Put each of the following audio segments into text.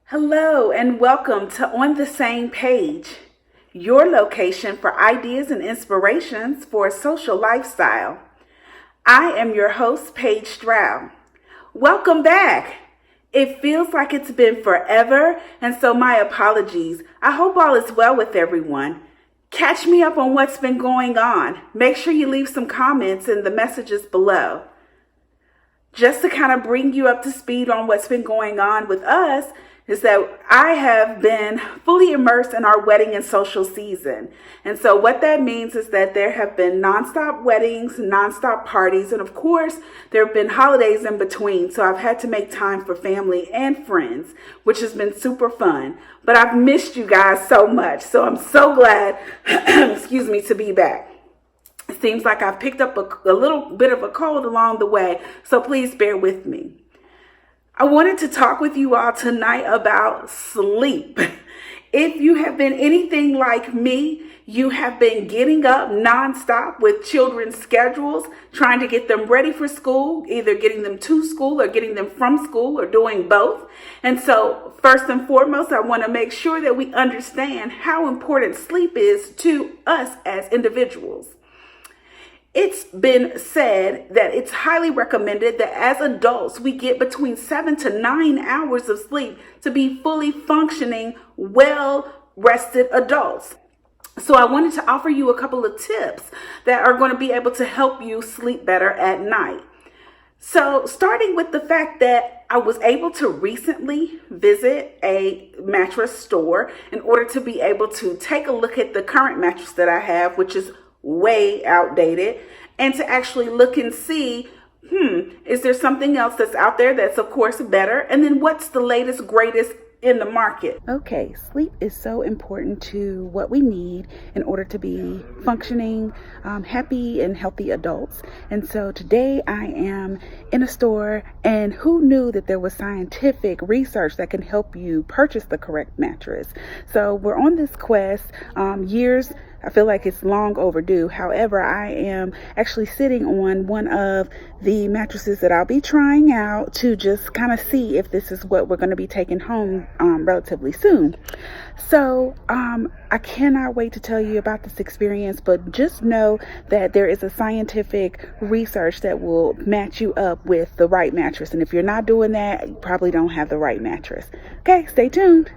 Hello and welcome to On the Same Page, your location for ideas and inspirations for a social lifestyle. I am your host, Paige Stroud. Welcome back. It feels like it's been forever, and so my apologies. I hope all is well with everyone. Catch me up on what's been going on. Make sure you leave some comments in the messages below. Just to kind of bring you up to speed on what's been going on with us is that I have been fully immersed in our wedding and social season. And so what that means is that there have been nonstop weddings, nonstop parties, and of course, there have been holidays in between. So I've had to make time for family and friends, which has been super fun. But I've missed you guys so much. So I'm so glad, to be back. It seems like I've picked up a little bit of a cold along the way, so please bear with me. I wanted to talk with you all tonight about sleep. If you have been anything like me, you have been getting up nonstop with children's schedules, trying to get them ready for school, either getting them to school or getting them from school or doing both. And so first and foremost, I want to make sure that we understand how important sleep is to us as individuals. It's been said that it's highly recommended that as adults, we get between 7 to 9 hours of sleep to be fully functioning, well-rested adults. So I wanted to offer you a couple of tips that are going to be able to help you sleep better at night. So starting with the fact that I was able to recently visit a mattress store in order to be able to take a look at the current mattress that I have, which is way outdated, and to actually look and see, is there something else that's out there that's of course better? And then what's the latest, greatest in the market? Okay, sleep is so important to what we need in order to be functioning, happy and healthy adults. And so today I am in a store, and who knew that there was scientific research that can help you purchase the correct mattress? So we're on this quest, I feel like it's long overdue. However, I am actually sitting on one of the mattresses that I'll be trying out to just kind of see if this is what we're going to be taking home relatively soon. So I cannot wait to tell you about this experience, but just know that there is a scientific research that will match you up with the right mattress. And if you're not doing that, you probably don't have the right mattress. Okay, stay tuned.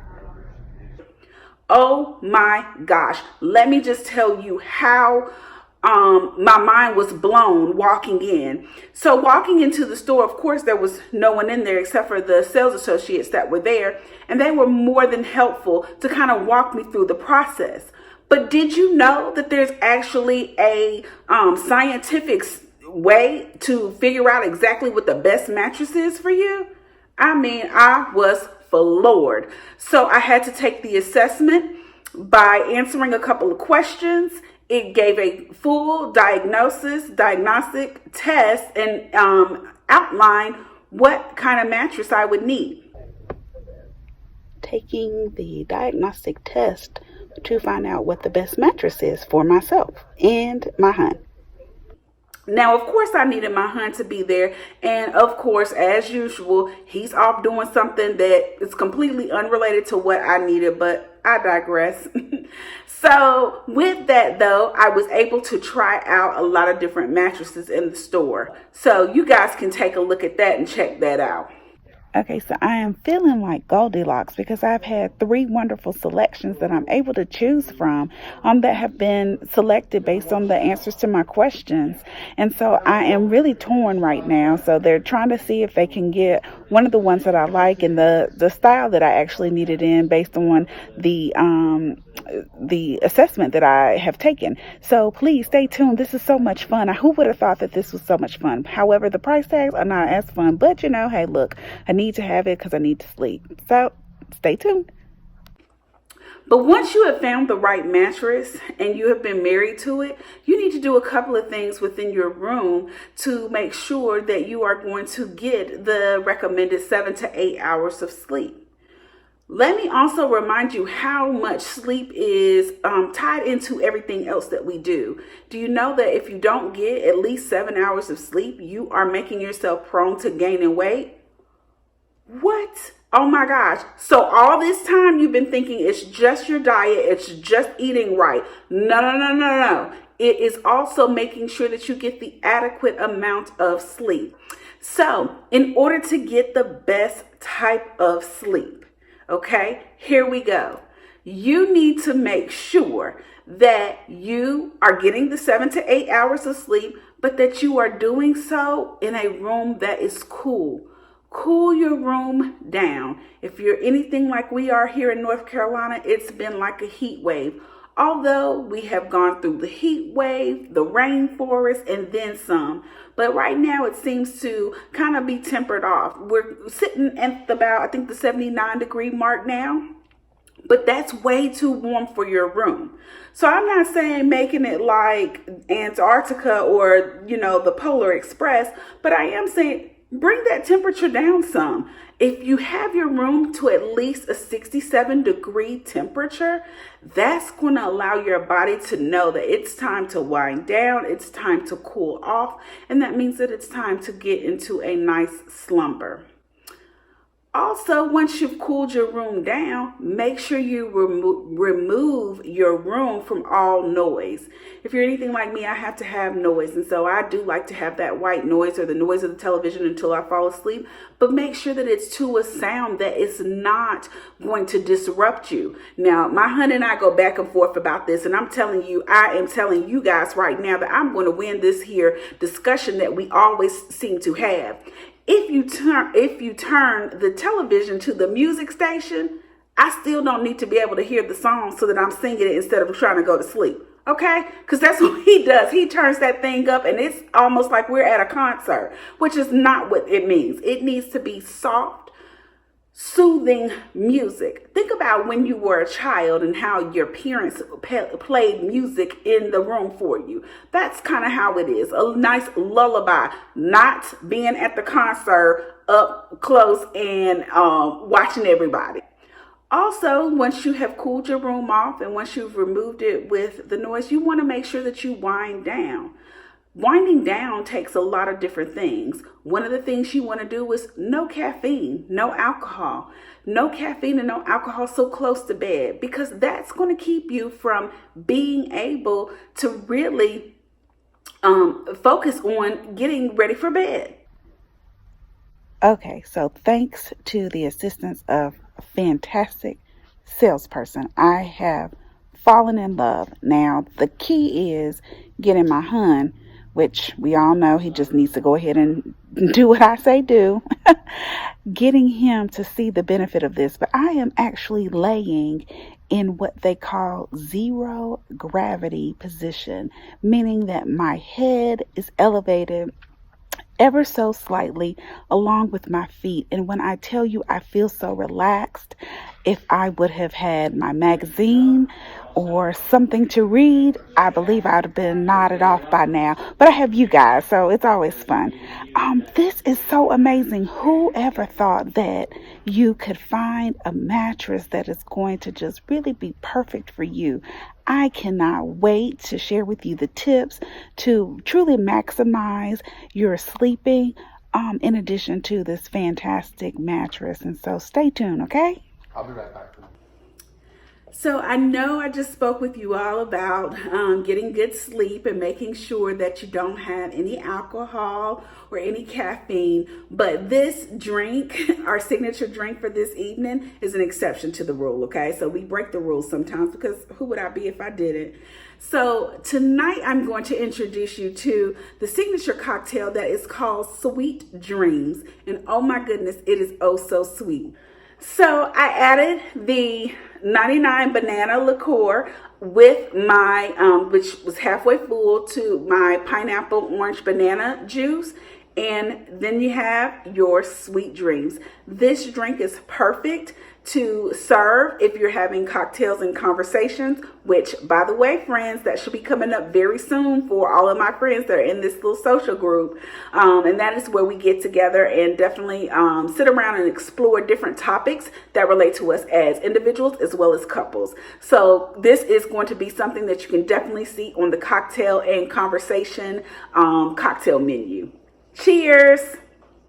Oh my gosh, let me just tell you how my mind was blown walking in. So walking into the store, of course, there was no one in there except for the sales associates that were there, and they were more than helpful to kind of walk me through the process. But did you know that there's actually a scientific way to figure out exactly what the best mattress is for you? I mean, I was floored. So I had to take the assessment by answering a couple of questions. It gave a full diagnostic test, and outlined what kind of mattress I would need. Taking the diagnostic test to find out what the best mattress is for myself and my husband. Now, of course, I needed my husband to be there. And of course, as usual, he's off doing something that is completely unrelated to what I needed, but I digress. So with that, though, I was able to try out a lot of different mattresses in the store. So you guys can take a look at that and check that out. Okay, so I am feeling like Goldilocks because I've had 3 wonderful selections that I'm able to choose from that have been selected based on the answers to my questions. And so I am really torn right now. So they're trying to see if they can get one of the ones that I like and the style that I actually needed in based on the assessment that I have taken. So please stay tuned. This is so much fun. Who would have thought that this was so much fun? However, the price tags are not as fun, but hey, look, I need to have it because I need to sleep. So stay tuned. But once you have found the right mattress and you have been married to it, you need to do a couple of things within your room to make sure that you are going to get the recommended 7 to 8 hours of sleep. Let me also remind you how much sleep is tied into everything else that we do. Do you know that if you don't get at least 7 hours of sleep, you are making yourself prone to gaining weight? What? Oh my gosh. So all this time you've been thinking it's just your diet, it's just eating right. No, no, no, no, no. It is also making sure that you get the adequate amount of sleep. So in order to get the best type of sleep, okay, here we go. You need to make sure that you are getting the 7 to 8 hours of sleep, but that you are doing so in a room that is cool. Cool your room down. If you're anything like we are here in North Carolina, it's been like a heat wave. Although we have gone through the heat wave, the rainforest, and then some. But right now it seems to kind of be tempered off. We're sitting at about, I think, the 79-degree mark now. But that's way too warm for your room. So I'm not saying making it like Antarctica or, the Polar Express, but I am saying bring that temperature down some. If you have your room to at least a 67-degree temperature, that's going to allow your body to know that it's time to wind down, it's time to cool off, and that means that it's time to get into a nice slumber. Also, once you've cooled your room down, make sure you remove your room from all noise. If you're anything like me, I have to have noise. And so I do like to have that white noise or the noise of the television until I fall asleep. But make sure that it's to a sound that is not going to disrupt you. Now, my honey and I go back and forth about this. And I am telling you guys right now that I'm going to win this here discussion that we always seem to have. If you turn the television to the music station, I still don't need to be able to hear the song so that I'm singing it instead of trying to go to sleep. Okay? Because that's what he does. He turns that thing up and it's almost like we're at a concert, which is not what it means. It needs to be soft, soothing music. Think about when you were a child and how your parents played music in the room for you. That's kind of how it is. A nice lullaby, not being at the concert up close and watching everybody. Also, once you have cooled your room off and once you've removed it with the noise, you want to make sure that you wind down. Winding down takes a lot of different things. One of the things you want to do is no caffeine, no alcohol. No caffeine and no alcohol so close to bed, because that's going to keep you from being able to really focus on getting ready for bed. Okay, so thanks to the assistance of a fantastic salesperson, I have fallen in love. Now, the key is getting my husband, which we all know he just needs to go ahead and do what I say do, getting him to see the benefit of this. But I am actually laying in what they call zero gravity position, meaning that my head is elevated ever so slightly along with my feet. And when I tell you I feel so relaxed, if I would have had my magazine or something to read, I believe I'd have been nodded off by now. But I have you guys, so it's always fun. This is so amazing. Who ever thought that you could find a mattress that is going to just really be perfect for you? I cannot wait to share with you the tips to truly maximize your sleeping in addition to this fantastic mattress. And so stay tuned, okay? I'll be right back. So I know I just spoke with you all about getting good sleep and making sure that you don't have any alcohol or any caffeine. But this drink, our signature drink for this evening, is an exception to the rule, okay? So we break the rules sometimes, because who would I be if I didn't? So tonight I'm going to introduce you to the signature cocktail that is called Sweet Dreams. And oh my goodness, it is oh so sweet. So I added the 99 banana liqueur with my, which was halfway full, to my pineapple orange banana juice. And then you have your Sweet Dreams. This drink is perfect to serve if you're having cocktails and conversations, which, by the way, friends, that should be coming up very soon for all of my friends that are in this little social group. And that is where we get together and definitely sit around and explore different topics that relate to us as individuals as well as couples. So this is going to be something that you can definitely see on the cocktail and conversation cocktail menu. Cheers.